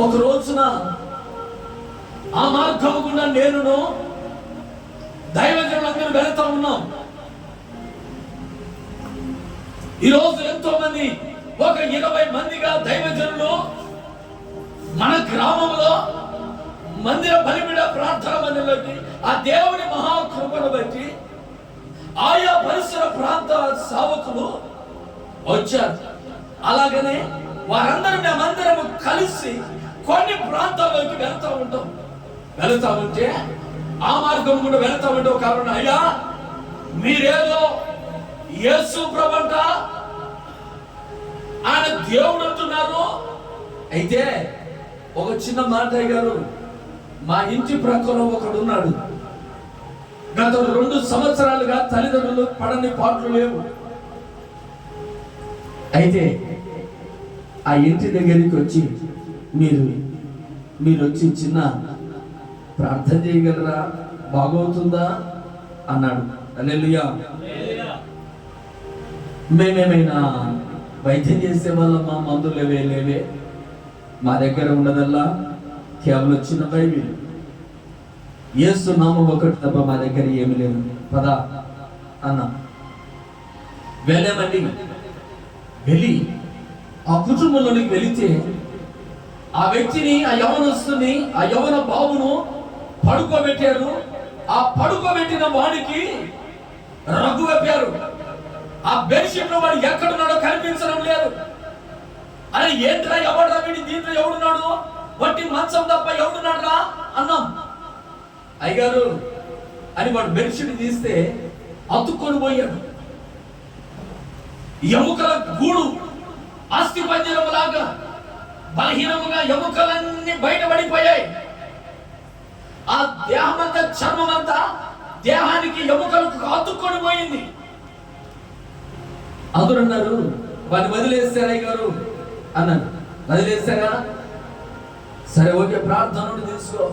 ఒక రోజున ఆ మార్గం గుండా నేనును దైవజనులందరూ వెళుతూ ఉన్నాం. ఈరోజు ఎంతో మంది, ఒక 20 మందిగా దైవజనులు మన గ్రామంలో మందిర బలిపీఠ ప్రార్థన మందిరంలోకి ఆ దేవుని మహాకృపను బట్టి ఆయా పరిసర ప్రాంత సేవకులు వచ్చారు. అలాగనే వారందరూ మేమందరము కలిసి కొన్ని ప్రాంతాల్లోకి వెళుతూ ఉంటే ఆ మార్గం కూడా వెళుతూ ఉంటే ఒక కారణం, అయ్యా మీరేదో యేసు ప్రభుంట ఆయన దేవుడు అంటున్నారు. అయితే ఒక చిన్న మాట గారు, మా ఇంటి ప్రక్కన ఒకడు ఉన్నాడు, గత 2 సంవత్సరాలుగా తల్లిదండ్రులు పడని పాటలు లేవు. అయితే ఆ ఇంటి దగ్గరికి వచ్చి మీరు వచ్చి చిన్న ప్రార్థన చేయగలరా, బాగవుతుందా అన్నాడు. హల్లెలూయా. మేమేమైనా వైద్యం చేసే వాళ్ళమ్మా, మందులు లేవే, మా దగ్గర ఉండదల్లా కేవలం చిన్న బైబిల్, యేసు నామం ఒకటి తప్ప మా దగ్గర ఏమి లేదు, పదా అన్నా. వెళ్ళామండి. వెళ్ళి ఆ కుటుంబంలోనికి వెళితే ఆ వ్యక్తిని, ఆ యవనస్తుని, ఆ యవన బాబును పడుకోబెట్టారు. ఆ పడుకోబెట్టిన వాడికి రఘు వేపారు. ఆ బెడ్షీట్ లో వాడు ఎక్కడున్నాడో కనిపించడం లేదు. అరే ఏంట్రా, ఎవడురా వీడి, దీంట్లో ఎవడున్నాడు, వట్టి మంచం తప్ప ఎవడున్నాడురా అన్నాం. అయ్యగారు అని వాడు బెడ్షీట్ తీస్తే అతుక్కొని పోయాడు. ఎముకల గూడు, అస్థి పంజరం లాగా బలహీనముగా ఎముకలన్నీ బయటపడిపోయాయి. ఆ దేహమంతా, చర్మమంతా దేహానికి ఎముకలకు అతుక్కొని పోయింది. అందరూ అన్నారు, వాడిని వదిలేస్తారా గారు అన్నాను. వదిలేస్తారా, సరే ఓకే, ప్రార్థన తీసుకో.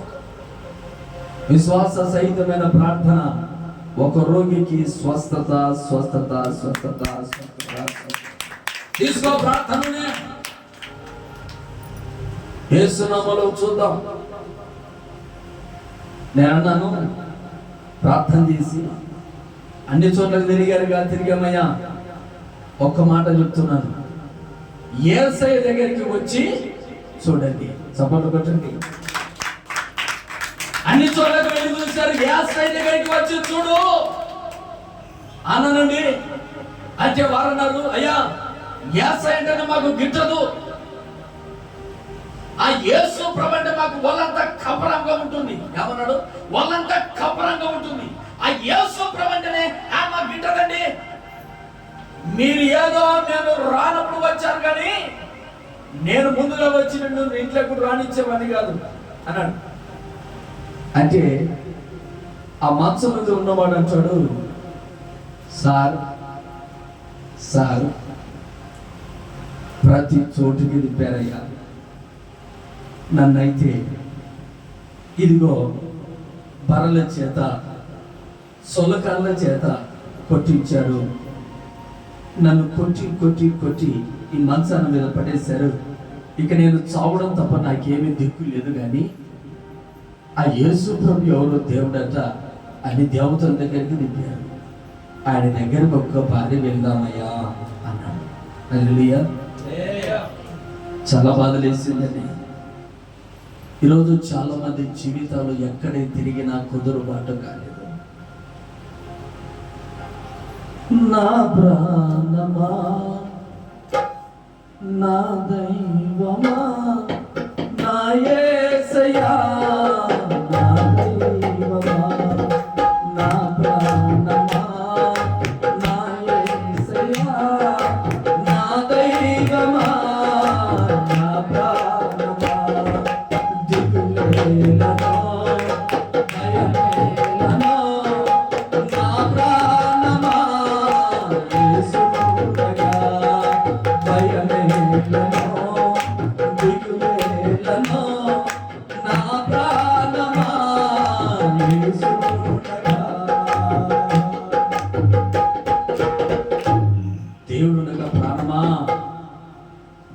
విశ్వాస సహితమైన ప్రార్థన. ఒక రోగికి స్వస్థత స్వస్థత స్వస్థత స్వస్థత తీసుకో, ప్రార్థననే యేసు నామములో చూద్దాం. నేను అన్నాను, ప్రార్థన చేసి అన్ని చోట్లకు తిరిగామయ్యా, ఒక్క మాట చెప్తున్నాను, యేసయ్య దగ్గరికి వచ్చి చూడండి. చప్పట్లు కొట్టండి. అన్ని చోట్లకు వెళ్ళి చూశారు, యేసయ్య దగ్గరికి వచ్చి చూడు అన్నానండి. అంటే వారు అన్నారు, అయ్యా యేసయ్య అంటే మాకు గిట్టదు, ఆ యేసు ప్రభు అంటే మాకు ఒళ్ళంతా కపరంగా ఉంటుంది. ఏమన్నాడు, ఒళ్ళంతా కపరంగా ఉంటుంది. ఆ యేసు ప్రభు అంటేనే మాకు గిట్టదండి. మీరు ఏదో నేను రానప్పుడు వచ్చారు, కానీ నేను ముందుగా వచ్చి నిన్ను ఇంట్లో కూడా రానిచ్చేవాడిని కాదు అన్నాడు. అంటే ఆ మంచం మీద ఉన్నవాడు అంటాడు, సార్ ప్రతి చోటుకి తిప్పారయ్యా, నన్నైతే ఇదిగో బరల చేత సొలకాళ్ళ చేత కొట్టించారు. నన్ను కొట్టి కొట్టి కొట్టి ఈ మంచాన మీద పడేశారు. ఇక నేను చావడం తప్ప నాకేమీ దిక్కు లేదు. కానీ ఆ యేసు ప్రభు ఎవరో దేవుడట అని దేవతల దగ్గరికి దింపారు. ఆయన దగ్గరకు ఒక్క భార్య వెళ్దామయ్యా అన్నాడు. హల్లెలూయా. చాలా బాధలేసిందండి. ఈరోజు చాలా మంది జీవితాలు ఎక్కడే తిరిగినా కుదురుబాటు కాలేదు. నా ప్రాణమా, నా దైవమా, నా యేసయ్యా, నా దైవమా, నా ప్రాణమా, నా యేసయ్యా, నా దైవమా, నా ప్రాణమా, దిగులేలనో భయమేలనో, నా ప్రాణమా యేసుండగా, భయమేలనో దిగులేలనో, నా ప్రాణమా యేసుండగా. దేవుడునగా ప్రాణమా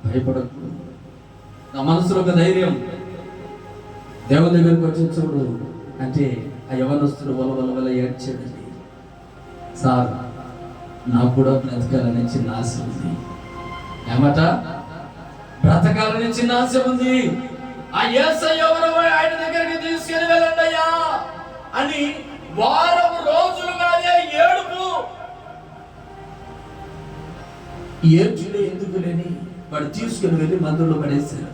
భయపడకు, నా మనసులో ఒక ధైర్యం, దేవుని దగ్గరికి వచ్చి చూడు అంటే ఆ యవనస్తుడు వల్ల ఏడ్చాడండి. సార్, నాకు కూడా బ్రతకాలని చిన్న ఆశ ఉంది. ఏమట? బ్రతకాలని చిన్న ఆశ ఉంది. ఆ యేసయ్య ఎవరో ఆయన దగ్గరికి తీసుకెళ్ళి వెళ్ళండి అయ్యా అని వారం రోజులుగానే ఏడుపు. ఏడ్చుడే ఎందుకు లేని వాడు తీసుకుని వెళ్ళి మందులో పడేశారు.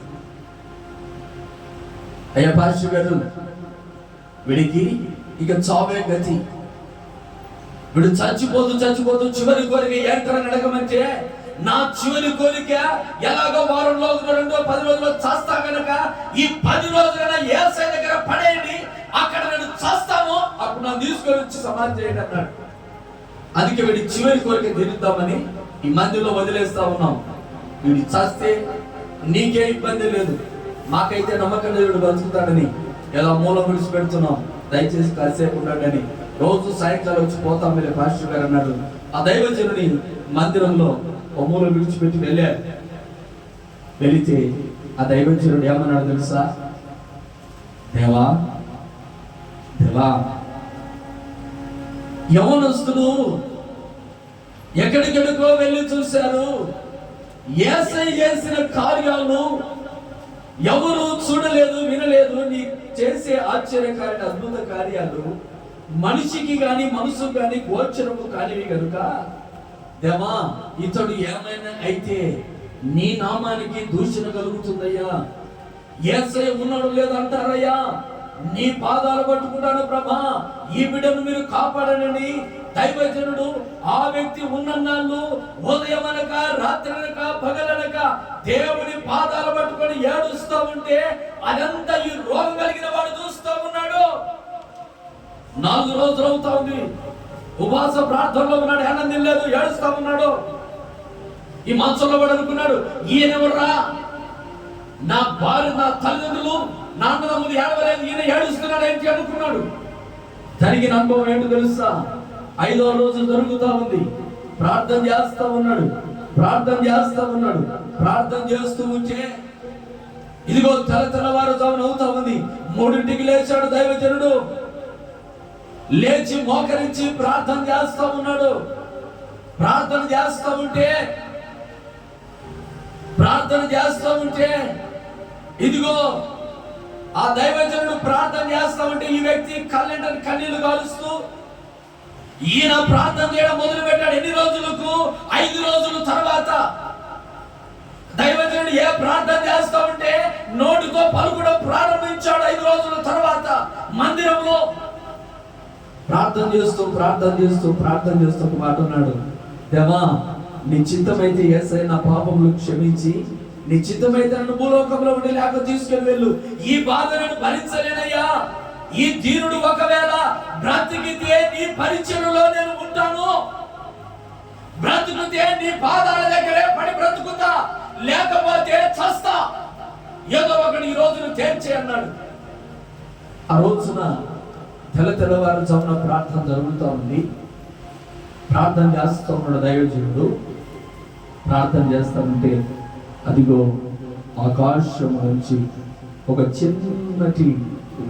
అయ్యా పాస్టర్ గారు, వీడికి ఇక చావే గతి, వీడు చచ్చిపోతూ చివరి కోరిక ఏంటని అడగమంటే, నా చివరి కోరిక ఎలాగో వారం రోజులు 10 రోజులు చేస్తా కనుక ఈ 10 రోజులైనా యేసయ్య దగ్గర పడేయండి, అక్కడ నేను చేస్తాను, అప్పుడు నన్ను తీసుకొని వచ్చి సమాధి చేయండి అన్నాడు. అందుకే వీడి చివరి కోరిక తీరుద్దామని ఈ మందిలో వదిలేస్తా ఉన్నాం. వీడు చేస్తే నీకే ఇబ్బంది లేదు, మాకైతే నమ్మకం లేదు వీడు బతుకుతాడని ఎలా మూల విడిచిపెడుతున్నాం. దయచేసి కాసేపు ఉండండి. రోజు సాయంకాలం వచ్చి పోతాం మీరు పాస్టర్ గారు అన్నాడు. ఆ దైవజనుని మందిరంలో ఒక మూల విడిచిపెట్టి వెళితే ఆ దైవజనుడు ఏమన్నాడు తెలుసా? దేవా యవనస్తులు ఎక్కడికెక్కడికో వెళ్ళి చూశారు, యేసయ్య చేసిన కార్యాలను ఎవరు చూడలేదు, వినలేదు. నీ చేసే ఆశ్చర్యకారి అద్భుత కార్యాలు మనిషికి గాని మనసుకు గాని గోచరము కానివి కనుక దేవా, ఇతడు ఏమైనా అయితే నీ నామానికి దూషణ కలుగుతుందయ్యా. యేసయ్య ఉన్నాడు లేదంటారయ్యా, నీ పాదాలు పట్టుకుంటాను ప్రభా, ఈ బిడ్డను మీరు కాపాడనని దైవజనుడు ఆ వ్యక్తి ఉన్నన్నాళ్ళు ఉదయం అనక రాత్రి అనక పగలనక దేవుని పాదాలు పట్టుకొని ఏడుస్తూ ఉంటే అదంతా ఈ రోగం కలిగిన వాడు చూస్తూ ఉన్నాడు. 4 రోజులు అవుతా ఉంది, ఉపవాస ప్రార్థనలో ఉన్నాడు, ఆనందం లేదు, ఏడుస్తా ఉన్నాడు. ఈ మంచంలో వాడు అనుకున్నాడు, ఈయనెవర్రా, నా భార్య నా తల్లిదండ్రులు నాన్నదమ్ములు ఏడవలేదు, ఈయన ఏడుస్తున్నాడు ఏంటి అనుకున్నాడు. జరిగిన అనుభవం ఏంటో తెలుసా? 5వ రోజు జరుగుతా ఉంది, ప్రార్థన చేస్తా ఉన్నాడు. ప్రార్థన చేస్తూ ఉంటే ఇదిగో తెల్లవారుజామున అవుతా ఉంది. 3ంటికి లేచాడు దైవజనుడు, లేచి మోకరించి ప్రార్థన చేస్తా ఉన్నాడు. ప్రార్థన చేస్తా ఉంటే ఇదిగో ఆ దైవజనుడు ప్రార్థన చేస్తా ఉంటే ఈ వ్యక్తి కన్నీళ్లు కాలుస్తూ ఈయన ప్రార్థన చేయడం మొదలు పెట్టాడు. ఎన్ని రోజులకు? 5 రోజుల తర్వాత దైవజనుడు ఏ ప్రార్థన చేస్తా ఉంటే నోటితో పలుకడం ప్రారంభించాడు. 5 రోజుల తర్వాత మందిరంలో ప్రార్థన చేస్తూ ఒక మాట అన్నాడు, దేవా, నీ చిత్తమైతే యేసయ్య నా పాపములు క్షమించి, నీ చిత్తమైతే నన్ను భూలోకంలో ఉండి లేక తీసుకెళ్ళి వెళ్ళు, ఈ బాధలను భరించలేనయ్యా. ఈ దీనుడు ఒకవేళ బ్రతికితే నీ పరిచయంలో నేను ఉంటాను, బ్రతుకుతే నీ పాదాల దగ్గరే పడి బ్రతుకుతా, లేకపోతే చస్తా, ఏదో ఒకటి ఈ రోజును తేల్చే అన్నాడు. ఆ రోజున తెల్లవారుజామున ప్రార్థన జరుగుతూ ఉంది. ప్రార్థన చేస్తూ ఉన్నాడు దైవజనుడు. ప్రార్థన చేస్తా ఉంటే అదిగో ఆకాశం నుంచి ఒక చిన్నటి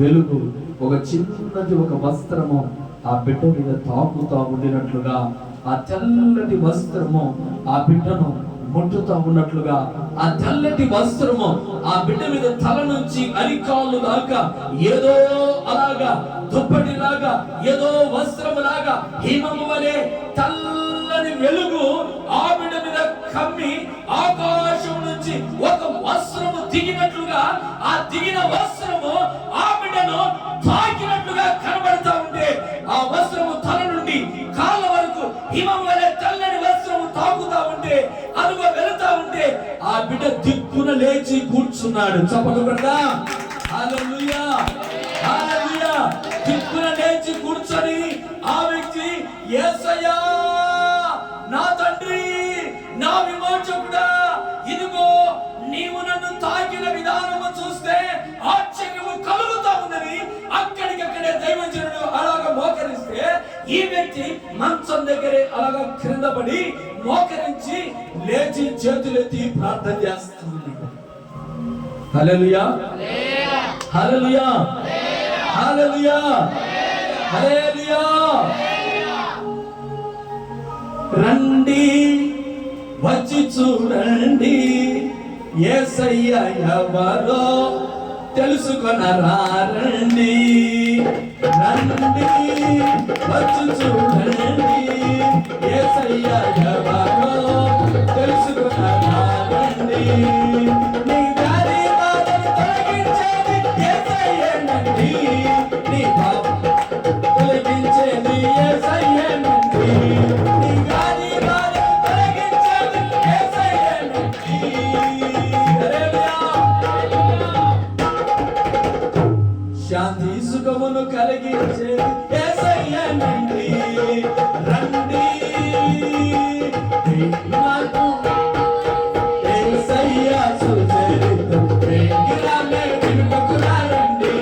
వెలుగు, ఒక వస్త్రము ఆ బిడ్డ మీద తాకుతా ఉండినట్లుగా, ఆ తెల్లటి వస్త్రము ఆ బిడ్డను ముట్టుతా ఉన్నట్లుగా, ఆ తెల్లటి వస్త్రము ఆ బిడ్డ మీద తల నుంచి అరికాళ్ళు దాకా ఏదో అలాగా దుప్పటిలాగా, ఏదో వస్త్రములాగా హిమము వలె తెల్లని వెలుగు ఆ బిడ్డ మీద కమ్మి ఆకాశం నుంచి ఒక వస్త్రము దిగినట్లుగా, ఆ దిగిన వస్త్రము ఆ బిడ్డను తాకినట్లుగా కనబడతా ఉంటే, ఆ వస్త్రము తల నుండి కాళ్ళ వరకు హిమము వలె తెల్లని వస్త్రము తాకుతా ఉంటే, అదుగో వెళుతా ఉంటే ఆ బిడ్డ దిక్కున లేచి కూర్చున్నాడు. చెప్పకుండా హల్లెలూయా, హల్లెలూయా. దిక్కున లేచి కూర్చొని ఆ వ్యక్తి, యేసయ్యా నా తండ్రి, నా విమోచకుడా, ఇదిగో నీవు నన్ను తాకిన విధానము చూస్తే ఆశ్చర్యము కలుగుతా ఉందని అక్కడికక్కడే దైవజనుడు అలాగ మోకరిస్తే, ఈ వ్యక్తి మంచం దగ్గరే అలాగ క్రింద పడి మోకరించి లేచి చేతులెత్తి ప్రార్థన చేస్తుంది. హల్లెలూయా, హల్లెలూయా, హల్లెలూయా, హల్లెలూయా. రండి వచ్చి చూడండి, యేసయ్య ఎవరో తెలుసుకొనరా. రండి రండి వచ్చి చూడండి, యేసయ్య ఎవరో తెలుసుకొనరా. రండి నీ వ్యాధి బాధను తొలగించేది యేసయ్యేనండి, నీ పాపం తొలగించేది యేసయ్యేనండి, నీ వ్యాధి బాధను తొలగించేది యేసయ్యేనండి. శాంతి సుఖమును కలిగించేది యేసయ్యేనండి. రండి నాకు యేసయ్య సుచరిత వేగిరామే వినుటకురారండి.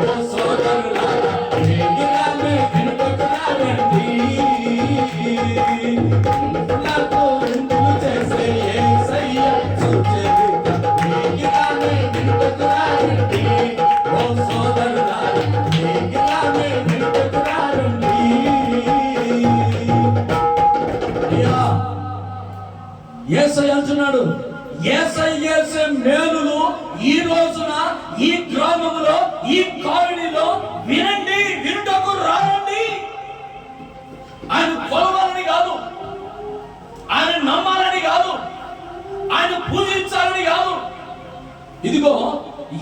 ఓ సోదరులారా వేగిరామే వినుటకురారండి. నాకు విందులు చేసే యేసయ్య సుచరిత వేగిరామే వినుటకురారండి. ఓ సోదరులారా వేగిరామే వినుటకురారండి. యేసయ్య అంటున్నాడు, యేసయ్య చేసే మేలులు ఈ రోజున ఈ గ్రామములో ఈ కాలనీలో వినండి, వినుటకు రారండి. ఆయన కొలవాలని కాదు, ఆయన నమ్మాలని కాదు, ఆయన పూజించాలని కాదు. ఇదిగో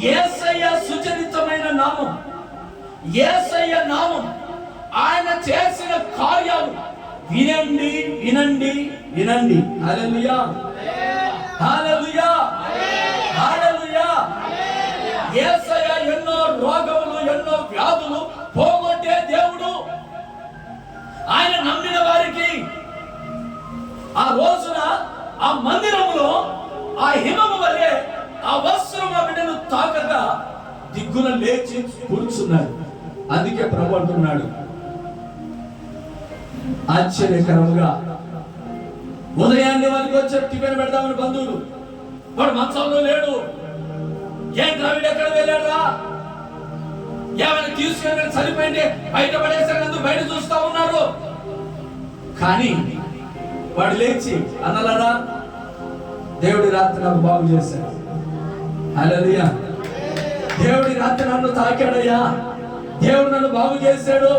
యేసయ్య సుచరితమైన నామం, యేసయ్య నామం, ఆయన చేసిన కార్యాలు వినండి వినండి వినండి. హల్లెలూయా, హల్లెలూయా, హల్లెలూయా. యేసయ్య ఎన్నో రోగములు ఎన్నో వ్యాధులు పోగొట్టే దేవుడు. ఆయన నమ్మిన వారికి ఆ రోజున ఆ మందిరంలో ఆ హిమము వలె ఆ వస్త్రం ఆ బిడ్డను తాకగా దిగ్గున లేచి కూర్చున్నాడు. అందుకే ప్రభు అంటున్నాడు, ఆశ్చర్యకరముగా ఉదయాన్నే వారికి వచ్చే టిఫిన్ పెడదామని బంధువులు, వాడు మంచంలో లేడు. ఏంట్రా వీడు ఎక్కడ వెళ్ళాడురా, ఏమైనా తీసుకెళ్ళి చనిపోయింది బయట పడేసాడు, బయట చూస్తా ఉన్నారు. కానీ వాడు లేచి అన్నలారా దేవుడి రాత్రి నాకు బాగు చేశాడు. హల్లెలూయా, దేవుడి రాత్రి నన్ను తాకాడయ్యా, దేవుడు నన్ను బాగు చేశాడు,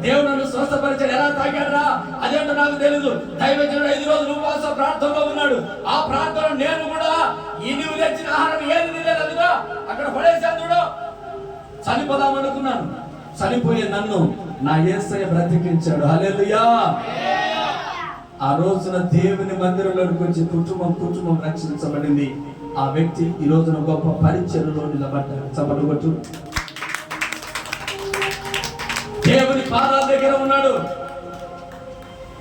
దేవుడు నన్ను స్వస్థపరిచాడు. ఎలా తాకాడరా అదేంటో నాకు తెలియదు. దైవజనుడు 5 రోజులు ఉపవాస ప్రార్థనలో ఉన్నాడు. ఆ ప్రార్థన నేను కూడా ఈ నువ్వు తెచ్చిన ఆహారం ఏది తినలేదు, అదిగా అక్కడ పడేసాను చూడు. చనిపోదామనుకున్నాను, చనిపోయే నన్ను నా యేసయ్య బ్రతికించాడు. హల్లెలూయా. ఆ రోజున దేవుని మందిరంలోకి వచ్చి కుటుంబం రక్షించబడింది. ఆ వ్యక్తి ఈ రోజున గొప్ప పరిచర్యలో నిలబడ్డాడు. చప్పట్లు కొట్టు. దేవుని పాదాల దగ్గర ఉన్నాడు,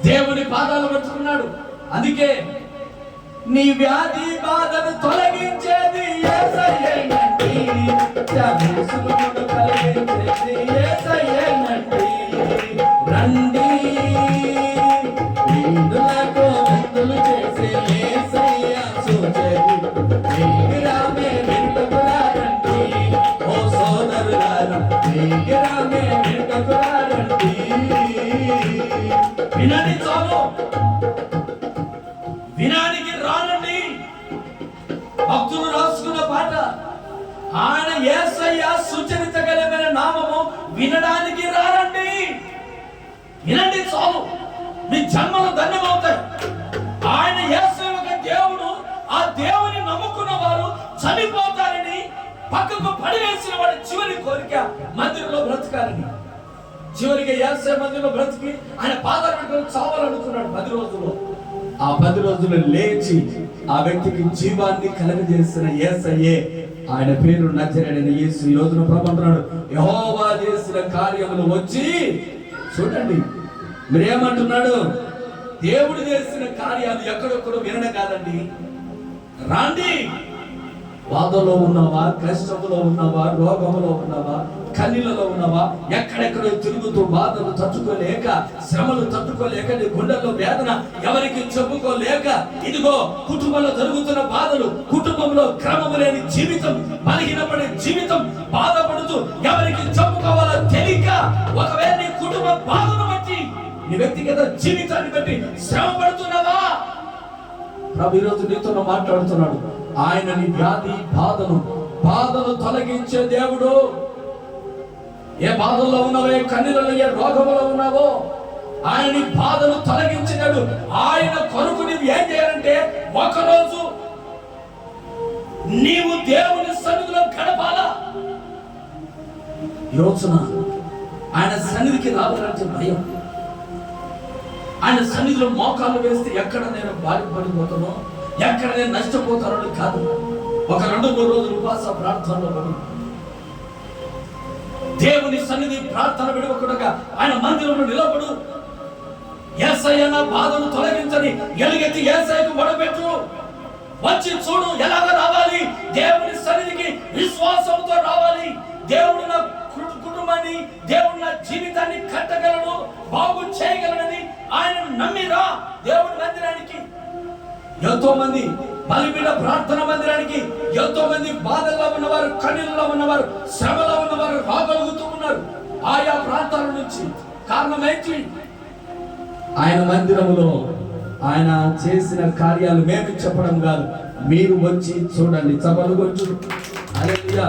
దేవుని పాదాలు పట్టుకున్నాడు. అందుకే నీ వ్యాధి బాధను తొలగించేది యేసయ్యేనండి, వ్యాధి సుఖమును కలిగించేది యేసయ్యేనండి. రండి విందులకు విందులు చేసే యేసయ్య సుచరిత వేగిరామే వినుటకురారండి. ఓ సోదరులారా వేగిరామే వినుటకురారండి. వినండి చాలు, వినానికి రానండి. భక్తులు రాసుకున్న పాట, ఆయన యేసయ్య సుచరిత కలిగిన నామము వినడానికి రారండి. వినండి చాలు, మీ జన్మలు ధన్యమవుతాయి. ఆయన యేసయ్య ఒక దేవుడు, ఆ దేవుని నమ్ముకున్న వారు చనిపోతారని పక్కకు పడివేసిన వాడి చివరి కోరిక మందిరంలో బ్రతకాలని. చివరికి యేసయ్య మందిరంలో బ్రతికి ఆయన పాదాలు పెట్టుకొని చావాలనుకున్నాడు 10 రోజుల్లో. ఆ 10 రోజులు లేచి ఆ వ్యక్తికి జీవాన్ని కలుగజేసిన యేసయ్యే, ఆయన పేరు నజరేయుడైన యేసు. ఈ రోజున ప్రభు అంటున్నాడు, యెహోవా చేసిన కార్యములు వచ్చి చూడండి. మీరేమంటున్నాడు, దేవుడు చేసిన కార్యాలు ఎక్కడొక్కడో వినడం కాదండి, రాండి బాధలో ఉన్నావా, కష్టంలో ఉన్నావా, రోగంలో ఉన్నావా, కన్నీళ్ళలో ఉన్నావా, ఎక్కడెక్కడో తిరుగుతూ బాధలు తట్టుకోలేక, శ్రమలు తట్టుకోలేక, నీ గుండెల్లో వేదన ఎవరికి చెప్పుకోలేక, ఇదిగో కుటుంబంలో జరుగుతున్న బాధలు, కుటుంబంలో క్రమము లేని జీవితం, బలహీనపడే జీవితం, బాధపడుతూ ఎవరికి చెప్పుకోవాలో తెలియక, ఒకవేళ నీ కుటుంబ బాధను బట్టి, నీ వ్యక్తిగత జీవితాన్ని బట్టి శ్రమ పడుతున్నావా? ప్రభు ఈరోజు నీతో మాట్లాడుతున్నాడు. ఆయన నీ వ్యాధి బాధను తొలగించే దేవుడు. ఏ బాధల్లో ఉన్నావో, ఏ కన్నీళ్ళలో, ఏ రోగంలో ఉన్నావో, ఆయన నీ బాధను తొలగించినాడు. ఆయన కొరకు నీవు ఏం చేయాలంటే, ఒకరోజు నీవు దేవుని సన్నిధిలో గడపాలా. ఈ రోజున ఆయన సన్నిధికి రావాలంటే భయం. ఆయన సన్నిధిలో మోకాళ్ళు వేస్తే ఎక్కడ నేను బాధపడిపోతానో, ఎక్కడ నేను నష్టపోతానో కాదు. ఒక 2-3 రోజులు ఉపవాస ప్రార్థనలో పడు, దేవుని సన్నిధి ప్రార్థన విడవకుండా ఆయన మందిరంలో నిలబడు. యేసయ్య నా బాధను తొలగించని ఎలుగెత్తి యేసయ్యకు మొరపెట్టు. వచ్చి చూడు ఎలాగ రావాలి. దేవుని సన్నిధికి విశ్వాసంతో రావాలి. దేవుడు నా కుటుంబాన్ని, దేవుడు నా జీవితాన్ని కట్టగలడు, బాగు చేయగలడని ఆయన నమ్మిరా. దేవుడి మందిరానికి ఎంతో మంది, బలిపీఠ ప్రార్థన మందిరానికి ఎంతో మంది బాధల్లో ఉన్నవారు, కన్నీళ్ళలో ఉన్నవారు, శ్రమలో ఉన్నవారు రాగలుగుతూ ఉన్నారు ఆయా ప్రాంతాల నుంచి. కారణం ఏంటి? ఆయన మందిరములో ఆయన చేసిన కార్యాలు మేము చెప్పడం కాదు, మీరు వచ్చి చూడండి. చపలు కొట్టు. హల్లెలూయా.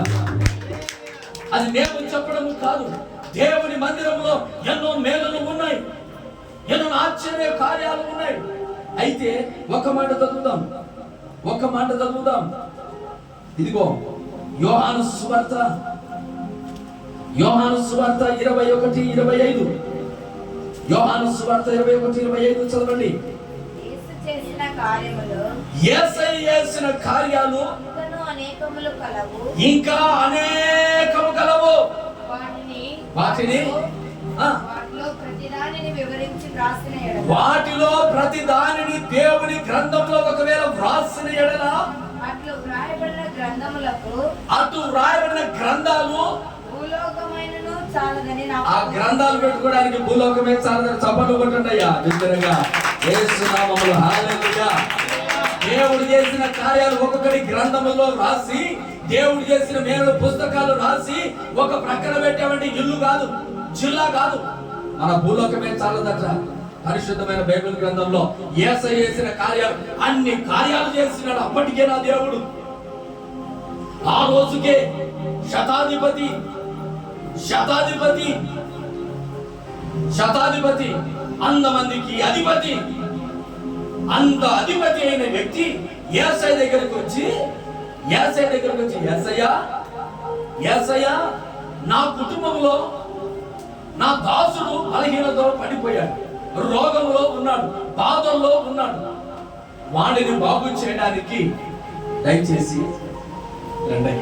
అది మేము చెప్పడం కాదు. దేవుని మందిరంలో ఎన్నో మేలులు ఉన్నాయి, ఎన్నో ఆశ్చర్య కార్యాలు ఉన్నాయి. అయితే ఒక మాట చదువుదాం. ఇదిగో యోహాను సువార్త 21:25. యోహాను సువార్త 21:25 చదవండి. యేసయ్య చేసిన కార్యాలు ఇంకా అనేకము కలవు. వాటిని వాటిలో ప్రతి దానిని దేవుని గ్రంథంలో ఒకవేళ వ్రాసిన ఎడల, అటు వ్రాయబడిన గ్రంథాలు, ఆ గ్రంథాలు పెట్టుకోవడానికి భూలోకమే చాలని చప్పట్లు కొట్టండి అయ్యా నిజంగా యేసు నామములో. హల్లెలూయా. దేవుడు చేసిన కార్యాలు ఒక్కొక్కటి గ్రంథములో రాసి, దేవుడు చేసిన మేలు పుస్తకాలు రాసి ఒక ప్రక్కన పెట్టామంటే ఇల్లు కాదు, జిల్లా కాదు, మన భూలోకమే చాలదట. పరిశుద్ధమైన బైబిల్ గ్రంథంలో యేసయ్య చేసిన కార్యాలు, అన్ని కార్యాలు చేసినాడు అప్పటికే నా దేవుడు. ఆ రోజుకే శతాధిపతి అంతమందికి అధిపతి, అంత అధిపతి అయిన వ్యక్తి యేసయ్య దగ్గరికి వచ్చి యేసయ్య నా కుటుంబంలో నా దాసుడు బలహీనతో పడిపోయాడు, రోగంలో ఉన్నాడు, బాధల్లో ఉన్నాడు, వాడిని బాగు చేయడానికి దయచేసి రండి.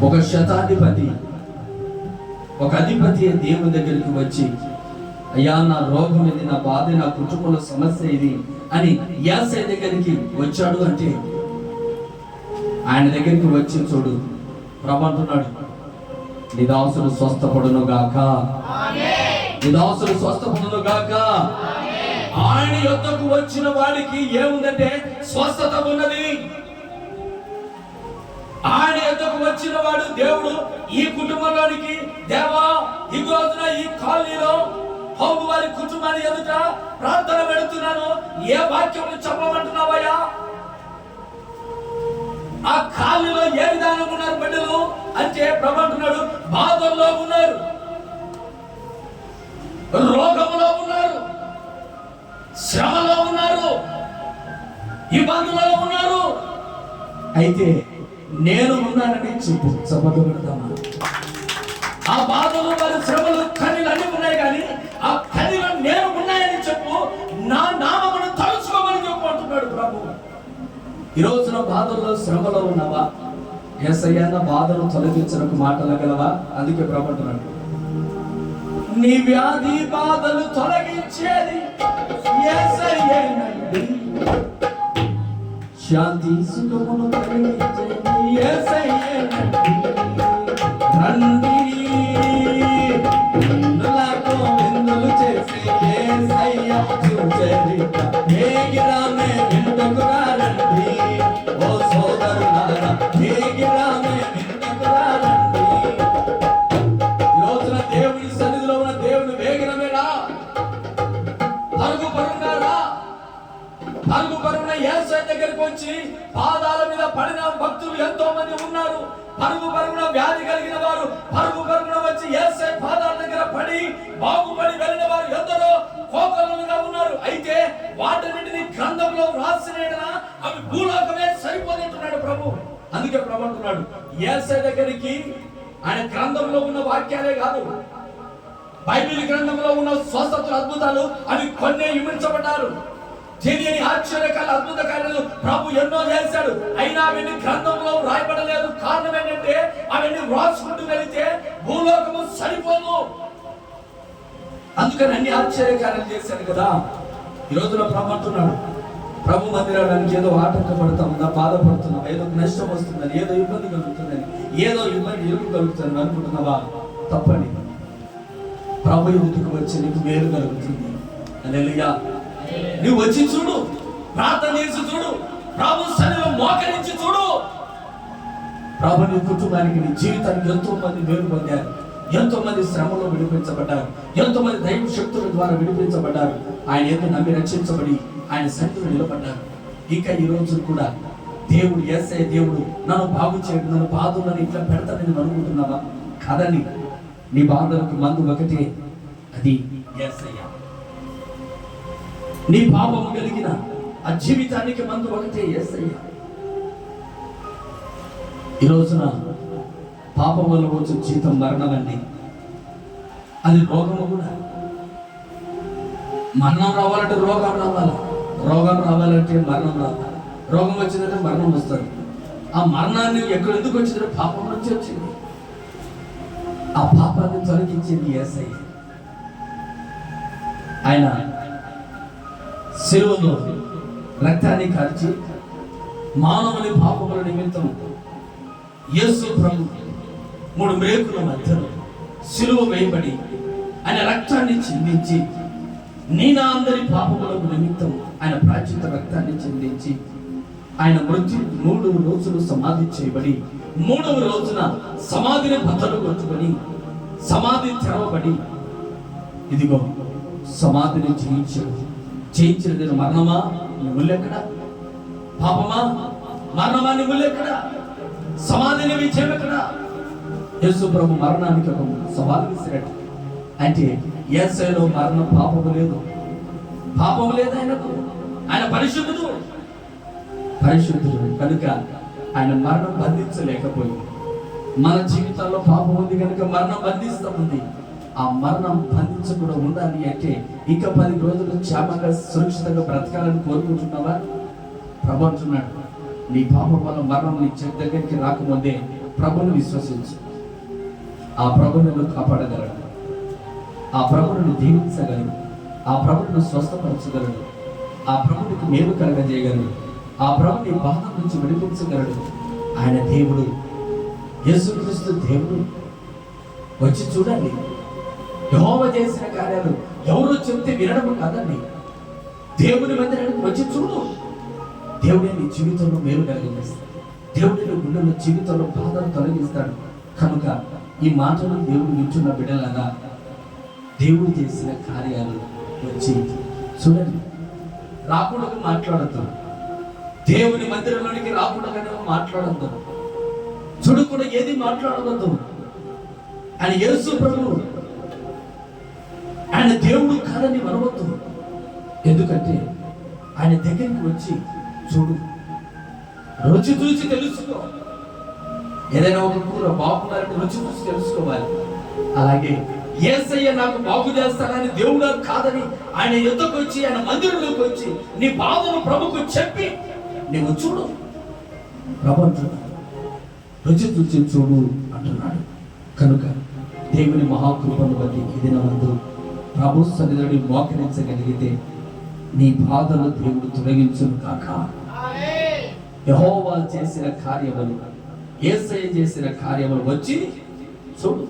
ఒక శతాధిపతి, ఒక అధిపతి దేవుని దగ్గరికి వచ్చి, అయ్యా నా రోగం ఇది, నా బాధ, నా కుటుంబంలో సమస్య ఇది అని యేసయ్య దగ్గరికి వచ్చాడు అంటే, ఆయన దగ్గరికి వచ్చి చూడు ప్రభు అంటున్నాడు, నీ దాసుడు స్వస్థపడును గాక, నీ దాసుడు స్వస్థపడును గాక. ఆయన యొద్దకు వచ్చిన వాడికి ఏముందంటే స్వస్థత ఉన్నది. ఆయన యొద్దకు వచ్చిన వాడు దేవుడు ఈ కుటుంబంలోనికి, దేవా ఈ రోజున ఈ కాలనీలో హౌదు వారి కుటుంబాన్ని ఎదుట ప్రార్థన పెడుతున్నాను, ఏ వాక్యం చెప్పమంటున్నావయ్యా? ఆ కాలనీలో ఏ విధానం ఉన్నారు బిడ్డలు అంటే ప్రభు అంటున్నాడు, బాధల్లో ఉన్నారు, రోగంలో ఉన్నారు, శ్రమలో ఉన్నారు, ఇబ్బందులలో ఉన్నారు. అయితే నేను ఉన్నానని చెప్పు. సపోర్ట్ పెడతామా? ఆ బాధలు, మరి శ్రమలు, కన్నీళ్ళు అన్ని ఉన్నాయి, కానీ ఆ కన్నీళ్ళు నేను ఉన్నాయని చెప్పు, నా నామమును తలుచుకోమని చెప్పు అంటున్నాడు ప్రభు. ఈ రోజున బాధల్లో, శ్రమలో ఉన్నావా? యేసయ్య నా బాధను తొలగించడానికి మాటలగలవా? అందుకే ప్రభు అంటున్నాడు, నీ వ్యాధి బాధలు తొలగించేది యేసయ్యేనండి, శాంతి సుఖమును కలిగించే యేసయ్యేనండి. రండి విందులకు విందులు చేసే యేసయ్య సుచరిత వేగిరామే విందుకు రండి. ఓ సోదరులారా వేగిరామే విందుకు రండి. ఈ రోజున దేవుని సన్నిధిలో ఉన్న దేవుని వేగిరమేనా? పరుగు పరుగున రా. పరుగు పరుగున యేసయ్య దగ్గరికి వచ్చి పాదాల మీద పడిన భక్తులు ఎంతో మంది ఉన్నారు. పరుగు పరుగున వ్యాధి కలిగిన వారు పరుగు పరుగున వచ్చి యేసయ్య పాదాల దగ్గర పడి బాగుపడి వెళ్ళిన వారు ఎందరో కోకొల్లలుగా ఉన్నారు. అయితే వాటన్నిటిని గ్రంథంలో రాసినేనా అవి భూలోకమే సరిపోతుంటున్నాడు ప్రభు. అందుకే ప్రభు అంటున్నాడు, యేసయ్య దగ్గరికి ఆయన గ్రంథంలో ఉన్న వాక్యాలే కాదు, బైబిల్ గ్రంథంలో ఉన్న స్వస్థతలు అద్భుతాలు అవి కొన్నే విమర్శపడ్డారు. తెలియని ఆశ్చర్యకాల అద్భుత కార్యాలు ప్రభు ఎన్నో చేశాడు. అయినా అవన్నీ గ్రంథంలో రాయబడలేదు. కారణం ఏంటంటే అవన్నీ రాసుకుంటూ వెళితే భూలోకము సరిపోదు. అందుకని అన్ని ఆశ్చర్యకార్యాలు చేశాడు కదా. ఈ రోజున ప్రభు అంటున్నాడు, ప్రభు మందిరానికి ఏదో ఆటంకపడతా ఉందా, బాధపడుతున్నావా, ఏదో నష్టం వస్తుందని, ఏదో ఇబ్బంది కలుగుతుందని, ఏదో ఇరుకు కలుగుతుందని అనుకుంటున్నావా? తప్పని ప్రభు ఎదుటికి వచ్చి నీకు మేలు కలుగుతుంది. హల్లెలూయా. నువ్వు వచ్చి చూడు, ప్రార్థన చేసి చూడు, ప్రభు సన్నిధిలో మోకరించి చూడు. ప్రభు నీ కుటుంబానికి, నీ జీవితానికి ఎంతో మంది మేలు పొందారు. ఎంతో మంది శ్రమలో విడిపించబడ్డారు. ఎంతో మంది దైవ శక్తుల ద్వారా విడిపించబడ్డారు. ఆయన ఏదో నమ్మి రక్షించబడి ఆయన సన్నిధిలో నిలబడ్డారు. ఇంకా ఈ రోజు కూడా దేవుడు, యేసయ్య దేవుడు నన్ను బాగు చేయడు, నన్ను బాధలను ఇట్లా పెడతానని అనుకుంటున్నావా? కాదని నీ బాధలకు మందు ఒకటే, అది యేసయ్య. నీ పాపము కలిగిన ఆ జీవితానికి మందు ఒకటే యేసయ్య. ఈ రోజున పాపం వల్ల వచ్చే జీతం మరణం అండి. అది రోగము కూడా. మరణం రావాలంటే రోగం రావాలి, రోగం రావాలంటే మరణం రావాలి. రోగం వచ్చిందంటే మరణం వస్తుంది. ఆ మరణాన్ని ఎందుకు వచ్చిందంటే పాపం నుంచి వచ్చింది. ఆ పాపాన్ని తొలగించింది యేసయ్య. ఆయన శిలువలో రక్తాన్ని కార్చి మానవుని పాపముల నిమిత్తం యేసు ప్రభు 3 మేకుల మధ్యలో శిలువ వేయబడి ఆయన రక్తాన్ని చిందించి నా అందరి పాపములకు నిమిత్తం ఆయన ప్రాచిత రక్తాన్ని చిందించి ఆయన మృత్యు 3 రోజులు సమాధి చేయబడి 3వ రోజున సమాధిని బద్దలు కొట్టుకొని సమాధి తెరవబడి ఇదిగో సమాధిని జయించినది మరణమా నీ ముల్లెక్కడ? పాపమా మరణమా నీ ముల్లెక్కడ? సమాధిని విజయం ఎక్కడ? యేసు ప్రభు మరణానికి ఒక సవాలు విసిరాడు. అంటే యేసయ్యలో మరణం పాపము లేదు, పాపము లేదు ఆయనకు. ఆయన పరిశుద్ధుడు కనుక ఆయన మరణం బంధించలేకపోయింది. మన జీవితాల్లో పాపం ఉంది కనుక మరణం బంధిస్తూ ఉంది. ఆ మరణం బంధించకుండా ఉండాలి అంటే ఇక 10 రోజులు క్షేమంగా సురక్షితంగా బ్రతకాలని కోరుకుంటున్నావా? ప్రభు అంటున్నాడు, నీ పాపం వల్ల మరణం నీ దగ్గరికి రాకముందే ప్రభుని విశ్వసించు. ఆ ప్రభుని కాపాడగలడు, ఆ ప్రభుని దీవించగలడు, ఆ ప్రభుని స్వస్థపరచగలడు, ఆ ప్రభునికి మేలు కలగజేయగలడు, ఆ ప్రభుని బాధ నుంచి విడిపించగలడు. ఆయన దేవుడు, యేసుక్రీస్తు దేవుడు. వచ్చి చూడండి. యెహోవా చేసిన కార్యాలు ఎవరో చెప్తే వినడం కాదండి. దేవుని మందిరానికి వచ్చి చూడు. దేవుడే నీ జీవితంలో మేలు కలిగిస్తాడు. దేవుడి గుండెలో జీవితంలో బాధను తొలగిస్తాడు. కనుక ఈ మాటలు దేవుడు వింటున్న బిడ్డలాగా దేవుడు చేసిన కార్యాలు వచ్చి చూడండి. రాకూడదు మాట్లాడద్దు, దేవుని మందిరంలోనికి రాకూడదు మాట్లాడద్దు, చూడకుండా ఏది మాట్లాడవద్దు. ఆయన యేసు ప్రభువు, ఆయన దేవుడు కాదని మనవద్దు. ఎందుకంటే ఆయన దగ్గరికి వచ్చి చూడు, రుచి చూసి తెలుసుకో. ఏదైనా ఒక కూర బాగున్నారంటే రుచి చూసి తెలుసుకోవాలి. అలాగే యేసయ్య నాకు బాగు చేస్తానని దేవుడు కాదని ఆయన ఎద్దుకు వచ్చి, ఆయన మందిరంలోకి వచ్చి నీ బాధను ప్రభుకు చెప్పి నీవు చూడు. ప్రభు అంటున్నాడు, రుచి చూసి చూడు అంటున్నాడు. కనుక దేవుని మహాకృపను బట్టి ఇది నందు ప్రభు సన్నిధిని మోకరించగలిగితే నీ బాధలు దేవుడు తొలగించును కాక. యెహోవా చేసిన కార్యములు, యేసయ్య చేసిన కార్యములు వచ్చి చూడు.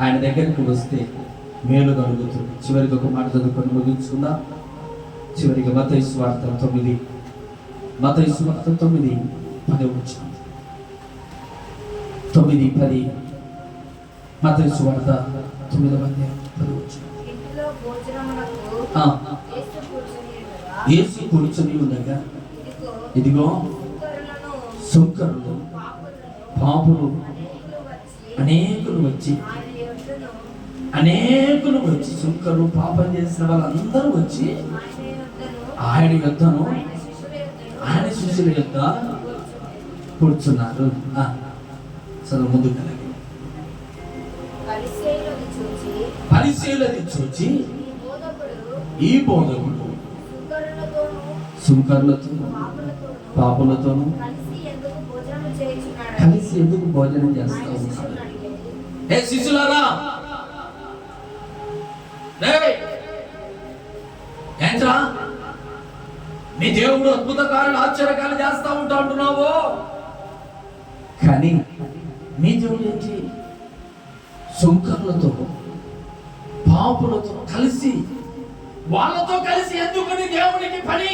ఆయన దగ్గరికి వస్తే మేలు కలుగుతుంది. చివరికి ఒక మాట చదువుకొని ముగించుకుందాం. చివరికి మత్తయి సువార్త 9:10 వచ్చింది. 9:10 మత్తయి సువార్త 9:10 వచ్చింది. యేసు కూర్చొని ఉండగా ఇదిగో సుంకరులు పాపులు అనేకులు వచ్చి సుంకరులు పాపం చేసిన వాళ్ళందరూ వచ్చి ఆయన యొద్దను, ఆయన శిష్యుల యొద్ద కూర్చున్నారు. చదువు ముందుకు కలిగి పరిశీలన చూచి ఈ బోధకుడు సుంకరులతో పాపులతోనూ కలిసి ఎందుకు భోజనం చేస్తా ఉన్నారు? ఏ శిష్యులారా, ఏంట్రా నీ దేవుడు అద్భుత కార్యాలు ఆశ్చర్యకాలు చేస్తా ఉంటా అంటున్నావు, కానీ నీ దేవుడు ఏంటి? సుంకరులతో పాపులతో కలిసి, వాళ్ళతో కలిసి ఎందుకు నీ దేవుడికి పని?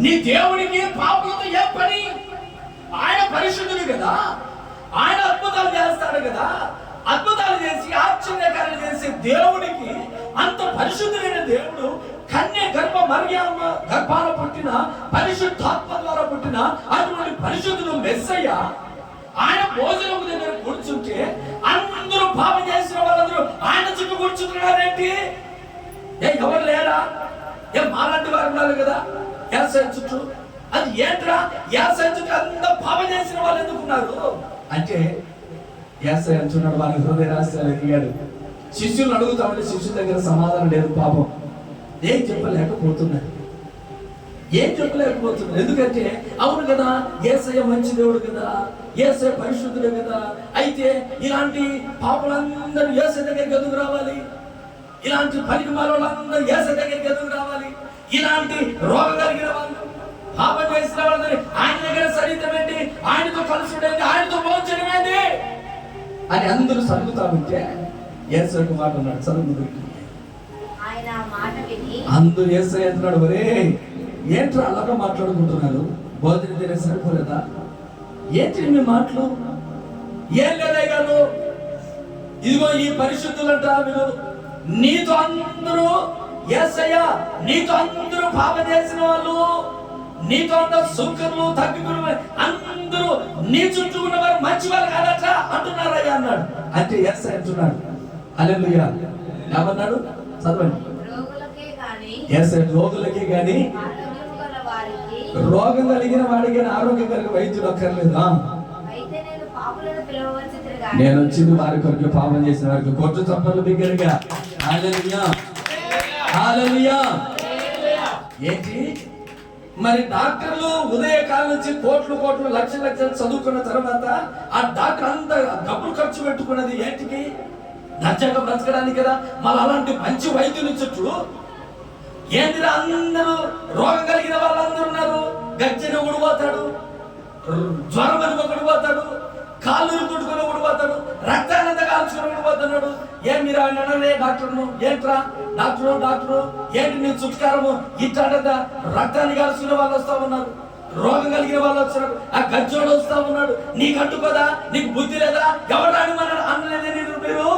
నీ దేవుడికి పాపులతో ఏం పని? ఆయన పరిశుద్ధుడు కదా, ఆయన అద్భుతాలు చేస్తాడు కదా. అద్భుతాలు చేసి ఆశ్చర్యకార్యాలు చేసే దేవుడికి, అంత పరిశుద్ధుడైన దేవుడు కన్య గర్భాన పుట్టిన పరిశుద్ధాత్మ ద్వారా పుట్టిన అటువంటి పరిశుద్ధుడు మెస్సయ్య ఆయన భోజనం దగ్గర కూర్చుంటే అందరూ పాపం చేసిన వాళ్ళందరూ ఆయన చుట్టూ కూర్చుంటున్నారేంటి? ఎవరు లేరా? మాలాంటి వారు ఉన్నారు కదా యాసయ్య చుట్టూ. అది ఏంట్రా? యాసయ్య చుట్టూ అంత పాపం చేసిన వాళ్ళు ఎందుకున్నారు అంటే, యాసయ్య అంటున్నాడు వాళ్ళ హృదయ రహస్యాలు ఎదిగాడు. శిష్యులు అడుగుతా ఉంటే శిష్యుల దగ్గర సమాధానం లేదు. పాపం ఏం చెప్పలేకపోతున్నారు. ఎందుకంటే అవును కదా, యేసయ్య మంచి దేవుడు కదా, యేసయ్య పరిశుద్ధుడు కదా. అయితే ఇలాంటి పాపులందరూ యేసయ్య దగ్గరికి ఎందుకు రావాలి? ఇలాంటి పనికి వాళ్ళందరూ యేసయ్య దగ్గరికి ఎందుకు రావాలి? ఇలాంటి రోగం కలిగిన వాళ్ళు, పాపం చేసిన వాళ్ళందరూ ఆయన దగ్గర సరితం ఏంటి? ఆయనతో కలిసి ఉండేది, ఆయనతో భోజనం ఏంటి అని అందరూ సరుగుతా ఉంటే యేసయ్యకు మాట ఉన్నాడు. చదువు అందరూ యేసయ్య అంటున్నాడు, ఒరే ఏంట్రా అలాగా మాట్లాడుకుంటున్నారు? భోజనం తినే సరిపోలేదా? ఏంటి మీ మాటలు? ఏం లేదయ్యారు, ఇదిగో ఈ పరిశుద్ధులంట మీరు, నీతో అందరూ యేసయ్య, నీతో అందరూ పాపం చేసిన వాళ్ళు, నీతో అందరూ సుంకరులు తగ్గిపులు అందరూ నీ చుట్టూ ఉన్నవారు మంచి వాళ్ళు కాదట అంటున్నారయ్యా అన్నాడు. అంటే యేసయ్య అంటున్నాడు, హల్లెలూయా. ఏమన్నాడు? చదవండి. యేసయ్య రోగులకే గాని, రోగం కలిగిన వాడికి ఆరోగ్యం కలిగిన వైద్యుడు అక్కర్లేదు. నేను వచ్చింది వారి కొరకు, పాపం చేసిన వారికి. కొట్టు చప్పట్లు బిగ్గరగా హల్లెలూయా, హల్లెలూయా. ఏంటి మరి డాక్టర్లు ఉదయకాలం నుంచి కోట్లు లక్షలు చదువుకున్న తర్వాత ఆ డాక్టర్ అంతా డబ్బులు ఖర్చు పెట్టుకున్నది ఏంటికి? నచ్చగా బ్రతకడానికి కదా. మళ్ళీ అలాంటి మంచి వైద్యుల చుట్టూ ఏంటిరా అందరూ రోగం కలిగిన వాళ్ళందరూ ఉన్నారు. గజ్జని ఊడిపోతాడు, జ్వరం అని ఒకడు పోతాడు, కాళ్ళు కుట్టుకుని ఊడిపోతాడు, రక్తానంత కాల్చుకుని ఊడిపోతున్నాడు. ఏం మీరు ఆయన అన్నారే డాక్టర్ను? ఏంట్రా డాక్టరు ఏంటి నీ చుట్కారము ఇట్లా రక్తాన్ని కాల్చుకునే వాళ్ళు వస్తా ఉన్నారు, రోగం కలిగిన వాళ్ళు వస్తున్నారు, ఆ గజ్జోడు వస్తా ఉన్నాడు. నీకు అంటుకోదా? నీకు బుద్ధి లేదా? ఎవరు అని మన అనలేదే మీరు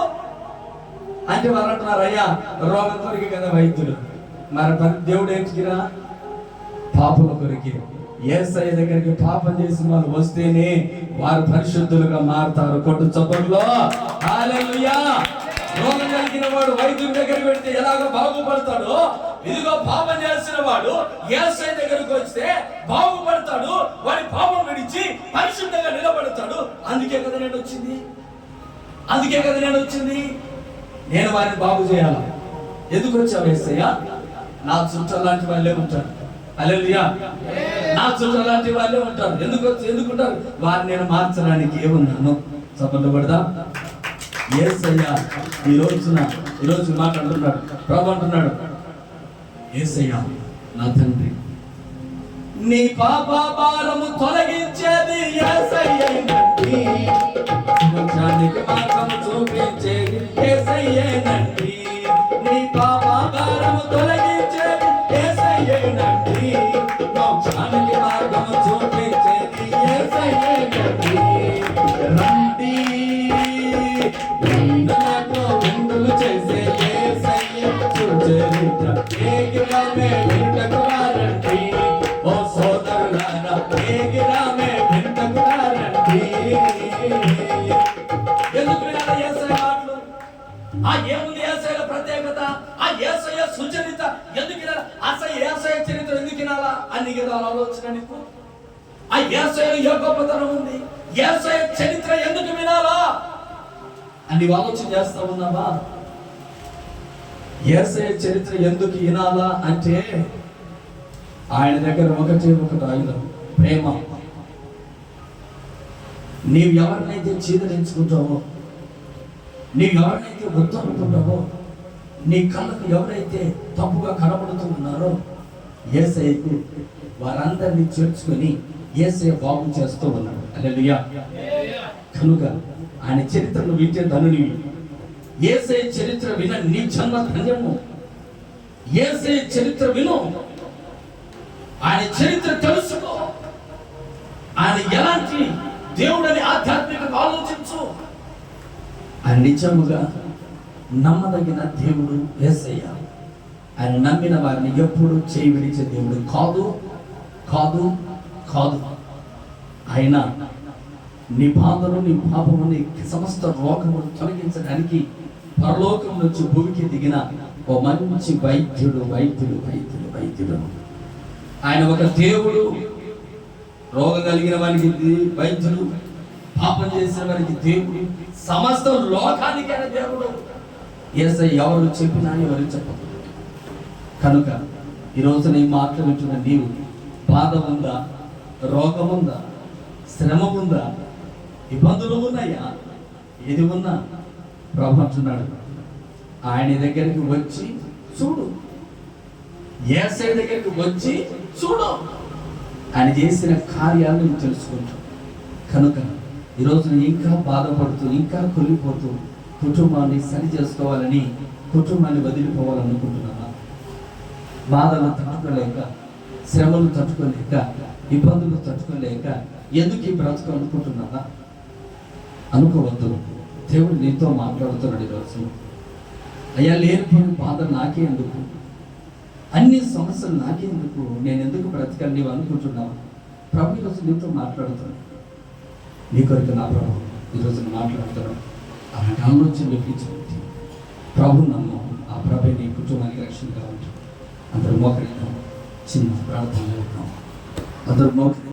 అంటే వారు అంటున్నారు, అయ్యా రోగం కొరికి కదా వైద్యులు, మరి దేవుడు ఏంటిరా? పాపుల కొరికి. యేసయ్య దగ్గరికి పాపం చేసిన వాళ్ళు వస్తేనే వారు పరిశుద్ధులుగా మారుతారు. కొట్టు చప్పట్లో హల్లెలూయా. రోగం కలిగిన వాడు వైద్యుడి దగ్గరికి వెళ్తే ఎలాగో బాగుపడతాడో, ఇదిగో పాపం చేసిన వాడు యేసయ్య దగ్గరికి వస్తే బాగుపడతాడు, వాడి పాపం విడిచి పరిశుద్ధంగా నిలబడతాడు. అందుకే కదా నేను వచ్చింది. నేను వారిని బాగు చేయాలి. ఎందుకు వచ్చావు యేసయ్య? నా చుట్టూ లాంటి వాళ్ళే ఉంటారు. హల్లెలూయా. నా చుట్టూ లాంటి వాళ్ళే ఉంటారు. ఎందుకుంటారు? వారిని నేను మార్చడానికి ఏమున్నాను? చప్పట్లు కొడదాం. యేసయ్య ఈ రోజు మాట్లాడుతున్నాడు. ప్రభు అంటున్నాడు, యేసయ్య నా తండ్రి, నీ పాప భారము తొలగించేది యేసయ్యేనండి, మోక్షానికి మార్గం చూపించేది యేసయ్యేనండి. నీ పాప భారము తొలగించేది యేసయ్యేనండి, మోక్షానికి మార్గం చూపించేది యేసయ్యేనండి. రండి నాకు విందులు చేసే యేసయ్య సుచరిత్ర ఏగిరామే వింటకు రండి. ఓ సోదరులారా ఏగిరామే వింటకు రండి. ఎందుకు వినాలి యేసయ్య మాటలు? ఆ ఏముంది యేసయ్యలో ప్రత్యేకత? ఆ యేసయ్య సుచరిత ఎందుకు వినాలి? అసలు యేసయ్య చరిత్ర ఎందుకు వినాలా అని కదా ఆలోచన నీకు? ఆ యేసయ్యలో ఏ గొప్పతనం ఉంది? యేసయ్య చరిత్ర ఎందుకు వినాలా అని ఆలోచన చేస్తా ఉన్నావా? యేసయ్య చరిత్ర ఎందుకు వినాలా అంటే ఆయన దగ్గర ఒకటి ఆయుధం, ప్రేమ. నీవు ఎవరినైతే చీదరించుకుంటావో, నీవు ఎవరినైతే వద్దు అనుకుంటావో, నీ కళ్ళకు ఎవరైతే తప్పుగా కనబడుతూ ఉన్నారో యేసయ్యకు వారందరినీ చేర్చుకొని యేసయ్య బాగు చేస్తూ ఉన్నాడు. హల్లెలూయా. కనుక ఆయన చరిత్రను వింటే ధనునివి. యేసయ్య చరిత్ర విన నీ జన్మ ధన్యము. యేసయ్య చరిత్ర విను, ఆయన చరిత్ర తెలుసుకో, ఆయన ఎలాంటి దేవుడని ఆధ్యాత్మికంగా ఆలోచించు. ఆయన నిజముగా నమ్మదగిన దేవుడు యేసయ్య. ఆయన నమ్మిన వారిని ఎప్పుడు చేయి విడిచే దేవుడు కాదు కాదు కాదు. ఆయన నీ బాధలు, నీ పాపము, నీ సమస్త రోగమును తొలగించడానికి పరలోకం నుంచి భూమికి దిగిన ఓ మంచి వైద్యుడు వైద్యుడు వైద్యుడు వైద్యుడు. ఆయన ఒక దేవుడు. రోగం కలిగిన వారికి వైద్యుడు, పాపం చేసిన వారికి దేవుడు, సమస్త లోకానికైన దేవుడు యేసయ్య. ఎవరు చెప్పినా ఎవరు చెప్పదు. కనుక ఈరోజు నీ మాటలు వింటున్న నీవు బాధ ఉందా, రోగం ఉందా, శ్రమ ఉందా, ఇబ్బందులు ఉన్నాయా, ఏది ఉన్నా ప్రభు అంటున్నాడు ఆయన దగ్గరికి వచ్చి చూడు. యేసయ్య దగ్గరికి వచ్చి చూడు, ఆయన చేసిన కార్యాలు నువ్వు తెలుసుకుంటావు. కనుక ఈరోజు ఇంకా బాధపడుతూ, ఇంకా కొలిపోతూ కుటుంబాన్ని సరి చేసుకోవాలని, కుటుంబాన్ని వదిలిపోవాలనుకుంటున్నావా? బాధలు తట్టుకోలేక, శ్రమలు తట్టుకోలేక, ఇబ్బందులు తట్టుకోలేక ఎందుకు ఈ బ్రతుకు అనుకుంటున్నావా? అనుకోవద్దు. దేవుడు నీతో మాట్లాడుతున్నాడు ఈరోజు. అయ్యా, లేనిపోయిన బాధ నాకే ఎందుకు, అన్ని సమస్యలు నాకే ఎందుకు, నేను ఎందుకు బ్రతకాలి నీవు అనుకుంటున్నావు? ప్రభు ఈరోజు నీతో మాట్లాడుతున్నాడు. నీ కొరకు నా ప్రభు ఈరోజు మాట్లాడుతున్నాడు. అలాంటి ఆలోచన వెప్పించి ప్రభు నమ్ము. ఆ ప్రభు నీ కుటుంబానికి రక్షణ కావాలి. అందరూ మోకరిద్దాం, చిన్న ప్రార్థన చేద్దాం. అందరూ మోకరి.